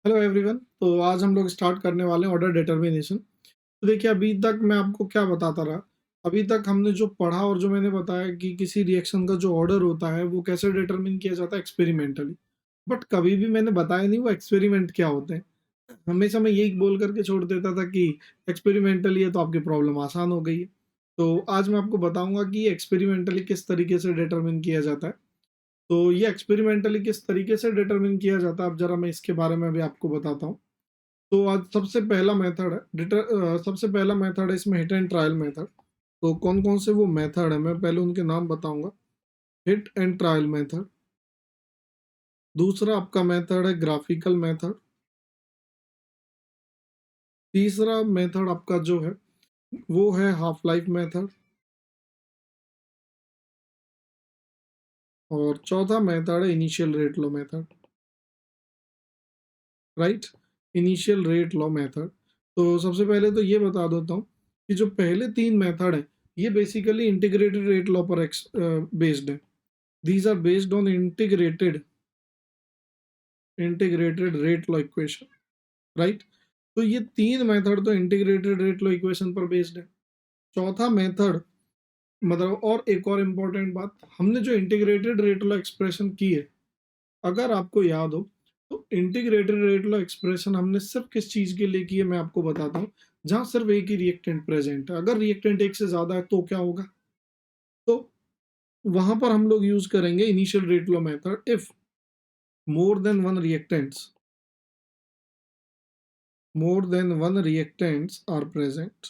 Hello everyone. तो आज हम लोग स्टार्ट करने वाले हैं ऑर्डर डिटरमिनेशन। तो देखिए, अभी तक मैं आपको क्या बताता रहा। अभी तक हमने जो पढ़ा और जो मैंने बताया कि किसी रिएक्शन का जो ऑर्डर होता है वो कैसे डिटरमिन किया जाता है एक्सपेरिमेंटली। बट कभी भी मैंने बताया नहीं वो एक्सपेरिमेंट क्या होते हैं। हमेशा मैं यही बोल करके छोड़ देता था कि एक्सपेरिमेंटली है तो आपकी प्रॉब्लम आसान हो गई है। तो आज मैं आपको बताऊंगा कि एक्सपेरिमेंटली किस तरीके से डिटरमिन किया जाता है। तो ये एक्सपेरिमेंटली किस तरीके से डिटरमिन किया जाता है, अब जरा मैं इसके बारे में भी आपको बताता हूँ। तो आज सबसे पहला मेथड है इसमें हिट एंड ट्रायल मेथड। तो कौन-कौन से वो मेथड है, मैं पहले उनके नाम बताऊँगा। हिट एंड ट्रायल मेथड, दूसरा आपका मेथड है ग्राफिकल मेथड, तीसरा मेथड आपका जो है वो है हाफ लाइफ मेथड, और चौथा मेथड है initial rate law method. Right? Initial rate law method. तो सबसे पहले तो ये बता देता हूँ कि जो पहले 3 मेथड हैं, ये बेसिकली इंटीग्रेटेड रेट लॉ पर बेस्ड है। These are based on integrated rate law equation. Right? तो ये 3 मेथड तो इंटीग्रेटेड रेट लॉ इक्वेशन पर बेस्ड है। चौथा मेथड, मतलब और एक और इम्पोर्टेंट बात, हमने जो इंटीग्रेटेड रेट लॉ एक्सप्रेशन की है, अगर आपको याद हो, तो इंटीग्रेटेड रेट लॉ एक्सप्रेशन हमने सिर्फ किस चीज़ के लिए की है मैं आपको बताता हूँ, जहाँ सिर्फ एक ही रिएक्टेंट प्रेज़ेंट है। अगर रिएक्टेंट एक से ज़्यादा है तो क्या होगा? तो वहाँ पर हम लोग यूज़ करेंगे initial rate law method if more than one reactants are present.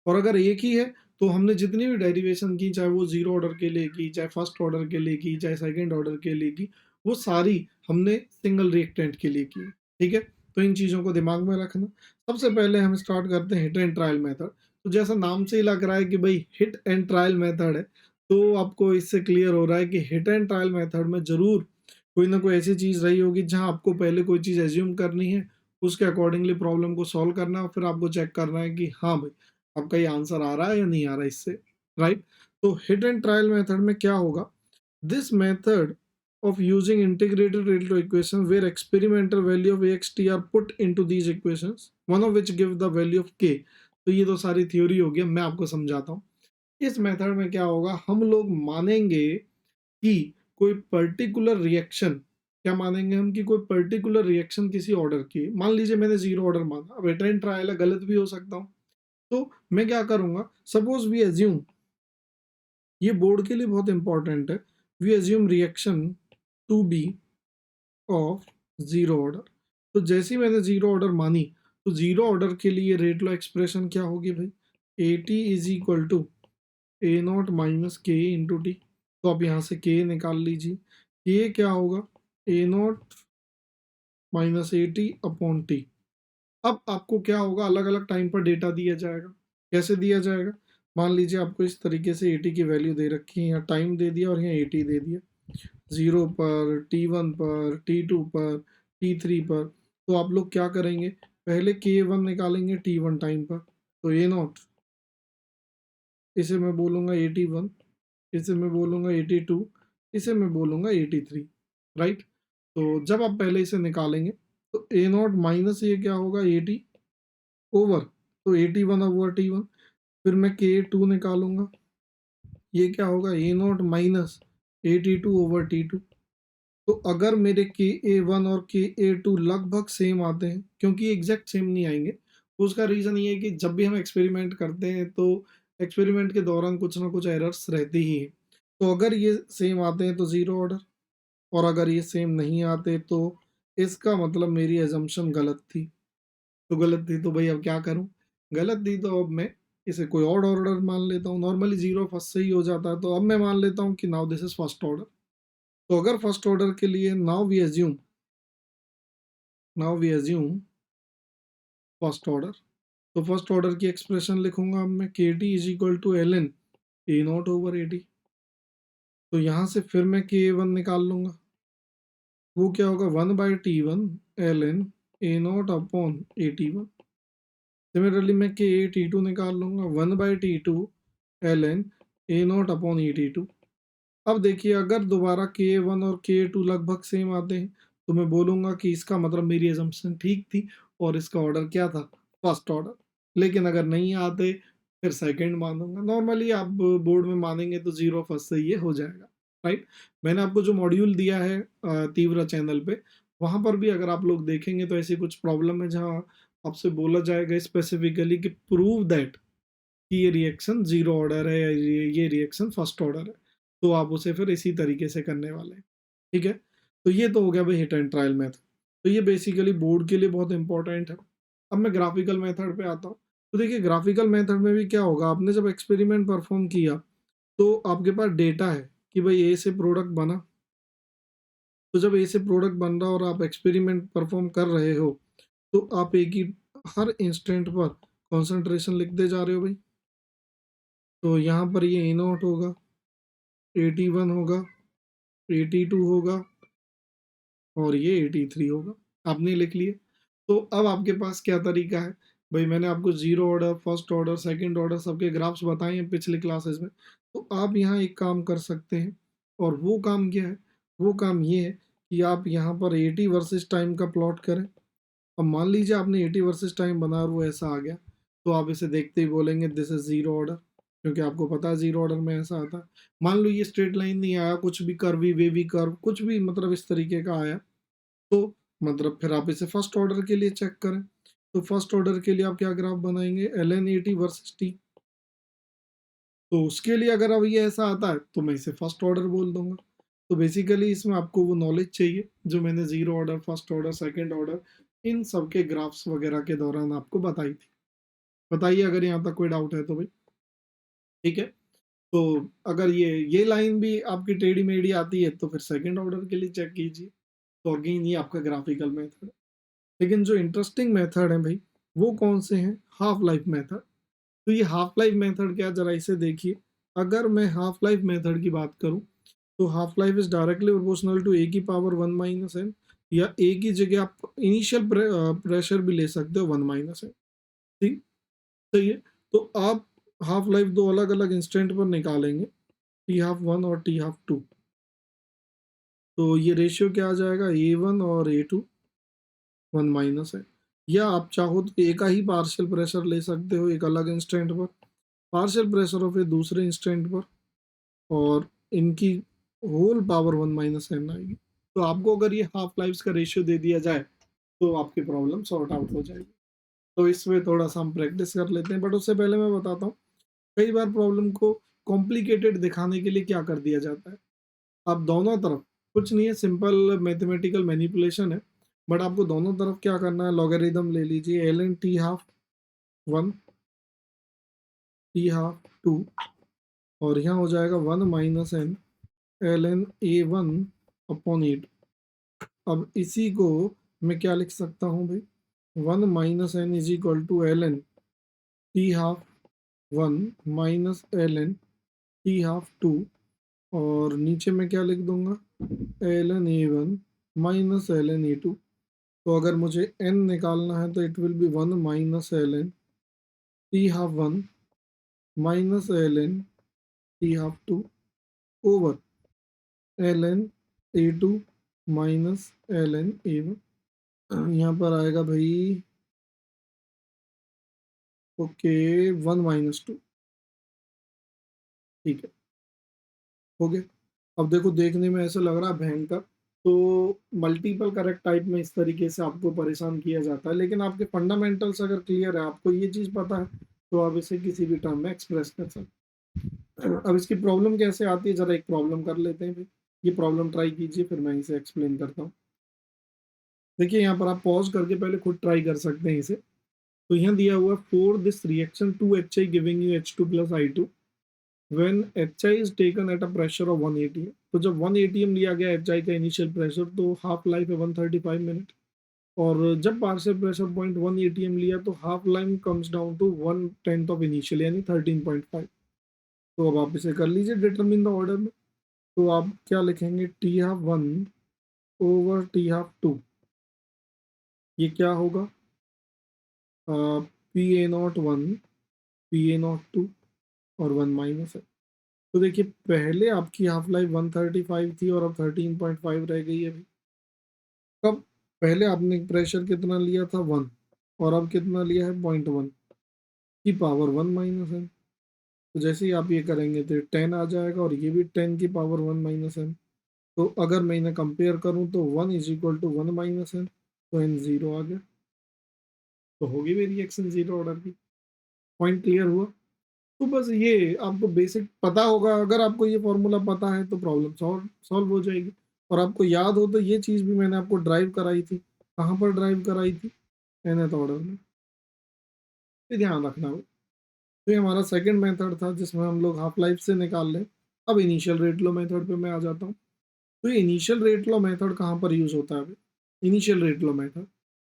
और अगर एक ही है तो हमने जितनी भी डेरिवेशन की, चाहे वो ज़ीरो ऑर्डर के लिए की, चाहे फर्स्ट ऑर्डर के लिए की, चाहे सेकंड ऑर्डर के लिए की, वो सारी हमने सिंगल रिएक्टेंट के लिए की। ठीक है? तो इन चीज़ों को दिमाग में रखना। सबसे पहले हम स्टार्ट करते हैं हिट एंड ट्रायल मेथड। तो जैसा नाम से ही लग रहा है कि भई हिट एंड ट्रायल मेथड है, तो आपको इससे क्लियर हो रहा है कि हिट एंड ट्रायल मेथड में ज़रूर कोई ना कोई ऐसी चीज़ रही होगी जहाँ आपको पहले कोई चीज़ अज़्यूम करनी है, उसके अकॉर्डिंगली प्रॉब्लम को सॉल्व करना है और फिर आपको चेक करना है कि हाँ भाई, आपका ये आंसर आ रहा है या नहीं आ रहा है इससे। राइट? तो हिट एंड ट्रायल मेथड में क्या होगा, this method of using integrated rate law equation where experimental value of axt are put into these equations, one of which give the value of k। तो ये तो सारी theory हो गया, मैं आपको समझाता हूँ। इस मेथड में क्या होगा, हम लोग मानेंगे कि कोई पर्टिकुलर रिएक्शन, क्या मानेंगे हम कि कोई पर्टिकुलर रिएक्शन किसी ऑर्डर की, मान लीजिए मैंने जीरो ऑर्डर माना, अब हिट एंड ट्रायल है, गलत भी हो सकता हूँ। तो मैं क्या करूँगा, सपोज़ वी अज़्यूम, ये बोर्ड के लिए बहुत इंपॉर्टेंट है, we assume reaction to be of zero order. तो जैसे ही मैंने ज़ीरो ऑर्डर मानी, तो ज़ीरो ऑर्डर के लिए रेट लॉ एक्सप्रेशन क्या होगी भाई? A t is equal to A not minus k into t. तो आप यहाँ से के निकाल लीजिए। ये क्या होगा? A not minus A T upon T. अब आपको क्या होगा, अलग-अलग टाइम पर डेटा दिया जाएगा। कैसे दिया जाएगा? मान लीजिए आपको इस तरीके से एटी की वैल्यू दे रखी है, यहाँ टाइम दे दिया और यहाँ एटी दे दिया। 0 पर, T1 पर, T2 पर, T3 पर। तो आप लोग क्या करेंगे? पहले K1 निकालेंगे T1 टाइम पर। तो ए नॉट, इसे मैं बोलूँगा 81, इसे मैं बोलूँगा 82, इसे मैं बोलूँगा 83। राइट? तो जब आप पहले इसे निकालेंगे, तो ए नॉट माइनस ये क्या होगा 80 ओवर, तो 81 ओवर T1। फिर मैं K2 निकालूँगा, ये क्या होगा A not minus 82 over T2। तो अगर मेरे के ए वन और के ए टू लगभग सेम आते हैं, क्योंकि एग्जैक्ट सेम नहीं आएंगे, उसका रीज़न ये है कि जब भी हम एक्सपेरिमेंट करते हैं तो एक्सपेरिमेंट के दौरान कुछ ना कुछ एरर्स रहती ही हैं। तो अगर ये सेम आते हैं तो ज़ीरो ऑर्डर, और अगर ये सेम नहीं आते तो इसका मतलब मेरी एजम्पशन गलत थी। तो गलत थी तो भाई अब क्या करूँ? गलत थी तो अब मैं इसे कोई और ऑर्डर मान लेता हूँ। नॉर्मली ज़ीरो फर्स्ट से ही हो जाता है, तो अब मैं मान लेता हूँ कि now this is first order. तो अगर फर्स्ट ऑर्डर के लिए now we assume first order, तो फर्स्ट ऑर्डर की एक्सप्रेशन लिखूंगा अब मैं, k t is equal to l n A not over A t. तो यहाँ से फिर मैं के वन निकाल लूंगा, वो क्या होगा 1/T1 l n A not upon A t one. Similarly मैं के टी टू निकाल लूंगा 1/T2 l n A not upon A t two. अब देखिए, अगर दोबारा के वन और के टू लगभग सेम आते हैं, तो मैं बोलूँगा कि इसका मतलब मेरी असम्पशन ठीक थी और इसका ऑर्डर क्या था? First order. लेकिन अगर नहीं आते फिर सेकंड मानूँगा। नॉर्मली आप बोर्ड में मानेंगे तो 0 फर्स्ट से ये हो जाएगा, राइट? मैंने आपको जो मॉड्यूल दिया है तीव्रा चैनल पे, वहाँ पर भी अगर आप लोग देखेंगे तो ऐसी कुछ प्रॉब्लम है जहाँ आपसे बोला जाएगा स्पेसिफिकली कि प्रूव दैट कि ये रिएक्शन 0 ऑर्डर है या ये रिएक्शन फर्स्ट ऑर्डर है। तो आप उसे फिर इसी तरीके से करने वाले हैं, ठीक है? तो ये तो हो गया भाई हिट एंड ट्रायल मेथड। तो ये बेसिकली बोर्ड के लिए बहुत इंपॉर्टेंट है। अब मैं ग्राफिकल मेथड पे आता हूँ। तो देखिए ग्राफिकल मेथड में भी क्या होगा, आपने जब एक्सपेरिमेंट परफॉर्म किया, तो आपके पास डेटा है कि भाई ए से प्रोडक्ट बना। तो जब ए से प्रोडक्ट बन रहा है और आप एक्सपेरिमेंट परफॉर्म कर रहे हो, तो आप ए की हर इंस्टेंट पर कॉन्संट्रेशन लिखते जा रहे हो भाई। तो यहाँ पर ये ए नॉट होगा, 81 होगा, 82 होगा और ये 83 होगा। आपने लिख लिए। तो अब आपके पास क्या तरीका है? भई मैंने आपको zero order, first order, second order सबके ग्राफ्स बताए हैं पिछली क्लासेस में। तो आप यहाँ एक काम कर सकते हैं और वो काम क्या है? वो काम ये है कि आप यहाँ पर 80 वर्सेस टाइम का प्लॉट करें। अब मान लीजिए आपने 80 वर्सेस टाइम बना और वो ऐसा आ गया, तो आप इसे देखते ही बोलेंगे दिस इज़ ज़ीरो ऑर्डर, क्योंकि आपको पता है ज़ीरो ऑर्डर में ऐसा आता है। मान लो ये स्ट्रेट लाइन नहीं आया, कुछ भी कर्वी वेवी कर्व कुछ भी मतलब इस तरीके का आया, तो मतलब फिर आप इसे फर्स्ट ऑर्डर के लिए चेक करें। तो फर्स्ट ऑर्डर के लिए आप क्या ग्राफ बनाएँगे? ln80 versus t। तो उसके लिए अगर अब ये ऐसा आता है, तो मैं इसे फर्स्ट ऑर्डर बोल दूँगा। तो बेसिकली इसमें आपको वो नॉलेज चाहिए, जो मैंने zero order, first order, second order in सब के ग्राफ्स वगैरह के दौरान आपको बताई थी। बताइए अगर यहाँ तक कोई डाउट है तो भई? ठीक है? तो अगर ये लाइन भी आपकी टेढ़ी-मेढ़ी आती है, तो फिर सेकंड ऑर्डर के लिए चेक कीजिए। तो अगेन ये आपका ग्राफिकल मेथड है। लेकिन जो इंटरेस्टिंग मेथड है भई, वो कौन से हैं? Half life method. तो ये हाफ लाइफ मेथड क्या, ज़रा इसे देखिए। अगर मैं हाफ लाइफ मेथड की बात करूँ, तो half life is directly proportional to A की पावर 1 माइनस एन, या ए की जगह आप इनिशियल प्रेशर भी ले सकते हो 1 माइनस एन, ठीक? सही है? तो आप हाफ लाइफ 2 अलग-अलग इंस्टेंट पर निकालेंगे, टी हाफ 1 और टी हाफ 2। तो ये रेशियो क्या आ जाएगा? A1 और A2 1 माइनस है। या आप चाहो तो एक का ही पार्शियल प्रेशर ले सकते हो एक अलग इंस्टेंट पर, पार्शियल प्रेशर ऑफ ए दूसरे इंस्टेंट पर, और इनकी होल पावर 1 माइनस एन आएगी। तो आपको अगर ये हाफ लाइफ्स का रेशियो दे दिया जाए, तो आपकी प्रॉब्लम सॉर्ट आउट हो जाएगी। तो इसमें थोड़ा-सा हम प्रैक्टिस कर लेते हैं, बट उससे पहले मैं बताता हूँ, कई बार प्रॉब्लम को कॉम्प्लिकेटेड दिखाने के लिए क्या कर दिया जाता है, आप दोनों तरफ, कुछ नहीं है, सिंपल मैथमेटिकल मैनिपुलेशन है, बट आपको दोनों तरफ क्या करना है, लॉगरिदम ले लीजिए, ln t half 1 t half 2, और यहाँ हो जाएगा 1 minus N ln a1 upon a2। अब इसी को मैं क्या लिख सकता हूँ भाई, 1 minus n is equal to ln t half 1 minus ln t half 2, और नीचे मैं क्या लिख दूंगा, ln a1 minus ln a2। तो अगर मुझे n निकालना है तो it will B 1 minus ln t half 1 minus ln t half 2 over ln a2 minus ln a1। यहाँ पर आएगा भाई, ओके, 1 माइनस 2, ठीक है, हो गया। अब देखो देखने में ऐसा लग रहा है भयंकर, तो मल्टीपल करेक्ट टाइप में इस तरीके से आपको परेशान किया जाता है, लेकिन आपके फंडामेंटल्स अगर क्लियर है, आपको ये चीज़ पता है, तो आप इसे किसी भी टर्म में एक्सप्रेस कर सकते हैं। अब इसकी प्रॉब्लम कैसे आती है, ज़रा एक प्रॉब्लम कर लेते हैं भाई। ये प्रॉब्लम ट्राई कीजिए, फिर मैं इसे एक्सप्लेन करता हूँ। देखिए यहाँ पर आप पॉज करके पहले खुद ट्राई कर सकते हैं इसे। तो यहाँ दिया हुआ for this reaction 2HI giving you H2 plus I2 when HI is taken at a pressure of 1 atm। तो जब 1 atm लिया गया HI का इनिशियल प्रेशर, तो हाफ लाइफ है 135 मिनट, और जब पार्शियल प्रेशर पॉइंट 1 atm लिया, तो half life comes down to 1/10 of initial, यानी 13.5। तो अब आप इसे कर लीजिए डिटरमिन द ऑर्डर में। तो आप क्या लिखेंगे, T half 1 over T half 2, ये क्या होगा, P A not 1 P A not 2 और 1 माइनस है। तो देखिए पहले आपकी हाफ लाइफ 135 थी और अब 13.5 रह गई है अभी। पहले आपने प्रेशर कितना लिया था 1 और अब कितना लिया है 0.1 की पावर 1 माइनस एन। तो जैसे ही आप ये करेंगे तो 10 आ जाएगा और ये भी 10 की पावर 1 माइनस एन। तो अगर मैं इन्हें कंपेयर करूं तो 1 is equal to 1 minus n, तो एन जीरो आ गया। तो होगी मेरी रिएक्शन जीरो ऑर्डर की। पॉइंट क्लियर हुआ? तो बस ये आपको बेसिक पता होगा, अगर आपको ये फॉर्मूला पता है तो प्रॉब्लम सॉल्व सॉल्व हो जाएगी। और आपको याद हो तो ये चीज़ भी मैंने आपको ड्राइव कराई थी। कहाँ पर ड्राइव कराई थी? nth ऑर्डर में। ये ध्यान रखना हो। तो ये हमारा सेकंड मेथड था जिसमें हम लोग हाफ लाइफ से निकाल लें। अब इनिशियल रेट लो मेथड पे मैं आ जाता हूँ। तो ये इनिशियल रेट लो मेथड कहाँ पर यूज़ होता है? इनिशियल रेट लो मेथड,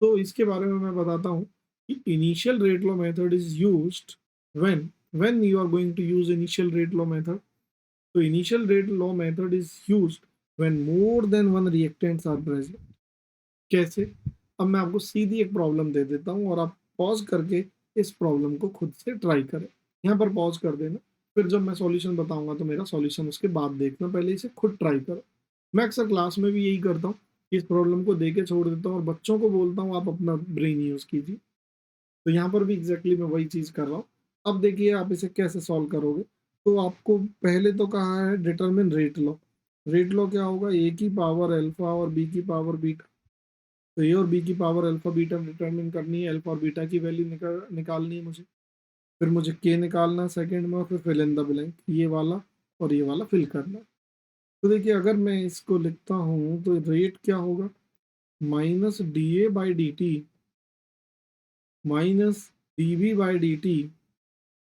तो इसके बारे में मैं बताता हूँ कि initial rate law method is used when you are going to use initial rate law method. तो initial rate law method is used when more than one reactants are present. कैसे? अब मैं आपको सीधी एक प्रॉब्लम दे देता हूँ और आप पॉज करके इस प्रॉब्लम को खुद से ट्राई करें। यहाँ पर पॉज कर देना, फिर जब मैं सॉल्यूशन बताऊंगा तो मेरा सॉल्यूशन उसके बाद देखना, पहले इसे खुद ट्राई करो। मैं अक्सर क्लास में भी यही करता हूँ कि इस प्रॉब्लम को दे के छोड़ देता हूँ और बच्चों को बोलता हूँ आप अपना ब्रेन यूज कीजिए। तो यहाँ पर भी एग्जैक्टली मैं वही चीज़ कर रहा हूँ। अब देखिए आप इसे कैसे सॉल्व करोगे। तो आपको पहले तो कहा है डिटरमिन रेट लो। रेट लो क्या होगा? ए की पावर अल्फा और बी की पावर बीटा। तो ए और बी की पावर अल्फा बीटा डिटरमिन करनी है, अल्फा और बीटा की वैल्यू निकालनी है मुझे। फिर मुझे के निकालना है सेकंड में, और फिर फिल इन द ब्लैंक, ये वाला और ये वाला फिल करना है। तो देखिए अगर मैं इसको लिखता हूँ तो रेट क्या होगा? Minus d A by d t minus d B by d t,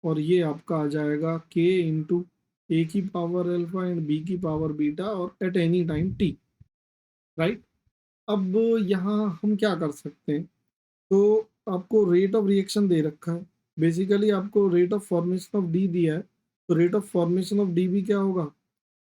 और ये आपका आ जाएगा के इंटू ए की पावर अल्फा एंड बी की पावर बीटा और at any time t. Right? अब यहाँ हम क्या कर सकते हैं? तो आपको रेट ऑफ रिएक्शन दे रखा है, बेसिकली आपको rate of formation of D दिया है। तो rate of formation of D भी क्या होगा?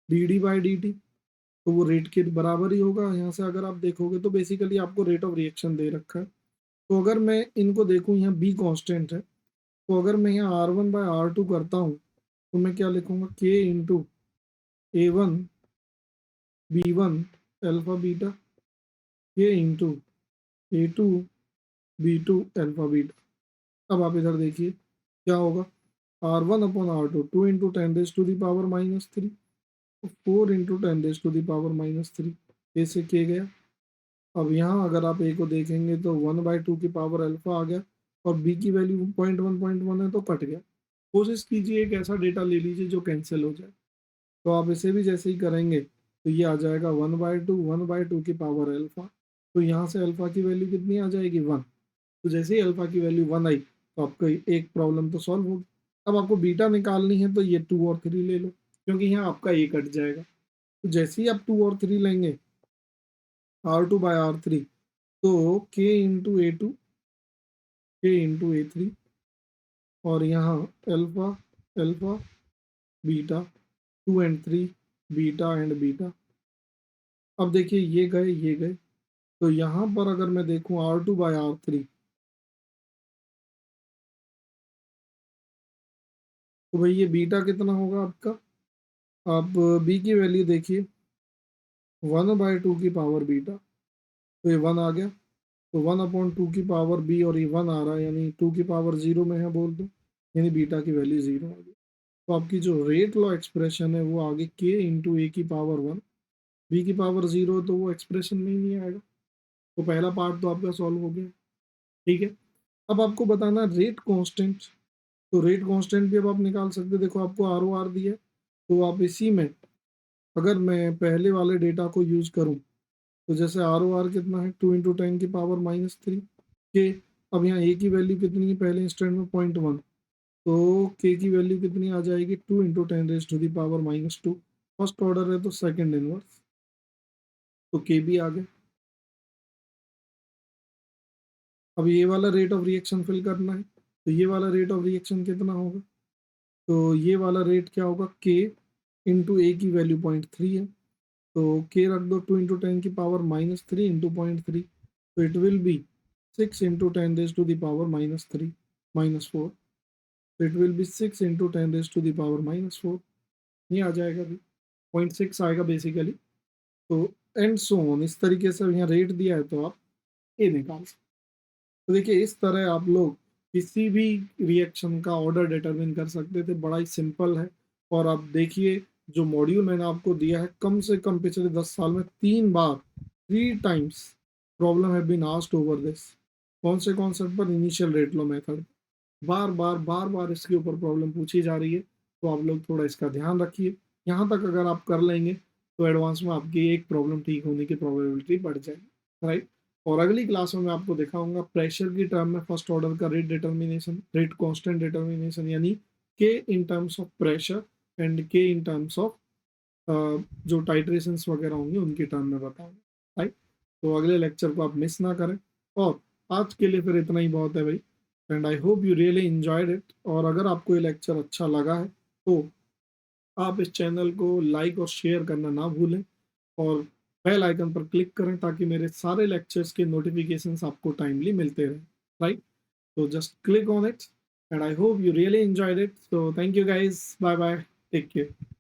D D by d T. तो वो रेट के बराबर ही होगा। यहाँ से अगर आप देखोगे तो बेसिकली आपको रेट ऑफ रिएक्शन दे रखा है। तो अगर मैं इनको देखूँ, यहाँ बी कांस्टेंट है, तो अगर मैं यहाँ R one by R two करता हूँ तो मैं क्या लिखूंगा? K into A one B one alpha beta, K into A two B two alpha beta. अब आप इधर देखिए क्या होगा? R one upon R two, two into ten raise to the power minus three, four into ten raise to the power minus three. ऐसे किए गया। अब यहाँ अगर आप ए को देखेंगे तो वन बाई टू की पावर अल्फा आ गया और बी की वैल्यू पॉइंट वन है तो कट गया। कोशिश कीजिए एक ऐसा डेटा ले लीजिए जो कैंसिल हो जाए। तो आप इसे भी जैसे ही करेंगे तो ये आ जाएगा वन बाई टू की पावर अल्फा। तो यहाँ से अल्फा की वैल्यू कितनी आ जाएगी? वन। तो जैसे ही अल्फा की वैल्यू वन आई तो आपका एक प्रॉब्लम तो सॉल्व होगी। अब आपको बीटा निकालनी है तो ये टू और थ्री ले लो, क्योंकि यहाँ आपका ए कट जाएगा। तो जैसे ही आप टू और थ्री लेंगे, r two by r three, तो k into A two, k into A three, और यहाँ alpha alpha beta, two and three, beta and beta. अब देखिए ये गए ये गए, तो यहाँ पर अगर मैं देखूँ r two by r three, तो भाई ये बीटा कितना होगा आपका? आप बी की वैल्यू देखिए, वन बाई टू की पावर बीटा, तो ये वन आ गया। तो वन अपॉन टू की पावर बी, और ये वन आ रहा है यानी टू की पावर जीरो में है बोल दो, यानी बीटा की वैल्यू जीरो आ गई। तो आपकी जो रेट लॉ एक्सप्रेशन है वो आगे के इंटू ए की पावर वन, बी की पावर जीरो, तो वो एक्सप्रेशन में ही नहीं आएगा। तो पहला पार्ट तो आपका सॉल्व हो गया। ठीक है। अब आपको बताना रेट कांस्टेंट। तो रेट कांस्टेंट भी अब आप निकाल सकते हैं। देखो आपको आर ओ आर दिया है, तो आप इसी में अगर मैं पहले वाले डेटा को यूज करूं तो जैसे आर ओ आर कितना है? टू इंटू टेन की पावर माइनस थ्री के। अब यहाँ ए की वैल्यू कितनी है पहले इंस्टेंट में? Point one. तो के की वैल्यू कितनी आ जाएगी? Two into ten raise to the power minus two. First order है तो सेकंड इनवर्स, तो के भी आ गया। अब ये वाला रेट ऑफ रिएक्शन फिल करना है, तो ये वाला रेट ऑफ रिएक्शन कितना होगा? तो ये वाला रेट क्या होगा? के इंटू ए की वैल्यू पॉइंट थ्री है, तो के रख दो टू इंटू टेन की power minus three into point three, तो it will be six into ten raise to the power minus three minus four. तो it will be six into ten raise to the power minus four. ये आ जाएगा अभी, point six आएगा basically. तो and so on, इस तरीके से यहाँ रेट दिया है तो आप ए निकाल सकते। तो देखिए इस तरह आप लोग किसी भी रिएक्शन का ऑर्डर डिटरमिन कर सकते थे, बड़ा ही सिंपल है। और आप देखिए जो मॉड्यूल मैंने आपको दिया है, कम से कम पिछले 10 साल में 3 बार, 3 times problem have been asked over this. कौन से कॉन्सेप्ट पर? Initial rate law method. बार बार इसके ऊपर प्रॉब्लम पूछी जा रही है, तो आप लोग थोड़ा इसका ध्यान रखिए। यहाँ तक अगर आप कर लेंगे तो एडवांस में आपकी एक प्रॉब्लम ठीक होने की प्रोबेबिलिटी बढ़ जाएगी, राइट। और अगली क्लास में मैं आपको दिखाऊंगा प्रेशर की टर्म में फर्स्ट ऑर्डर का rate determination, rate constant determination, यानी के in terms of pressure and के इन टर्म्स ऑफ जो टाइट्रेशंस वगैरह होंगे उनकी टर्म में बताऊंगा, राइट। तो अगले लेक्चर को आप मिस ना करें। और आज के लिए फिर इतना ही बहुत है भाई, and I hope you really enjoyed it. और अगर आपको ये लेक्चर अच्छा लगा है तो आप इस चैनल को लाइक और शेयर करना ना भूलें, और बेल आइकन पर क्लिक करें ताकि मेरे सारे लेक्चर्स के नोटिफिकेशंस आपको टाइमली मिलते रहें, राइट। तो just click on it, and I hope you really enjoyed it. So thank you guys, bye bye, take care.